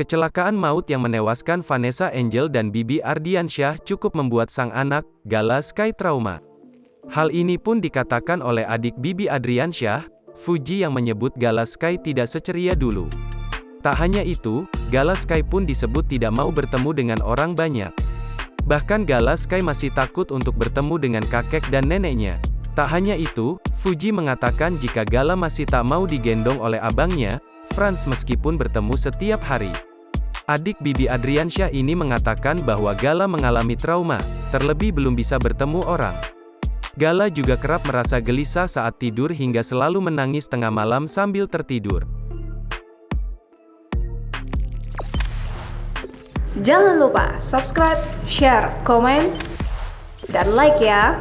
Kecelakaan maut yang menewaskan Vanessa Angel dan Bibi Ardiansyah cukup membuat sang anak, Gala Sky trauma. Hal ini pun dikatakan oleh adik Bibi Adriansyah, Fuji, yang menyebut Gala Sky tidak seceria dulu. Tak hanya itu, Gala Sky pun disebut tidak mau bertemu dengan orang banyak. Bahkan Gala Sky masih takut untuk bertemu dengan kakek dan neneknya. Tak hanya itu, Fuji mengatakan jika Gala masih tak mau digendong oleh abangnya, Franz, meskipun bertemu setiap hari. Adik Bibi Adriansyah ini mengatakan bahwa Gala mengalami trauma, terlebih belum bisa bertemu orang. Gala juga kerap merasa gelisah saat tidur hingga selalu menangis tengah malam sambil tertidur. Jangan lupa subscribe, share, komen, dan like ya!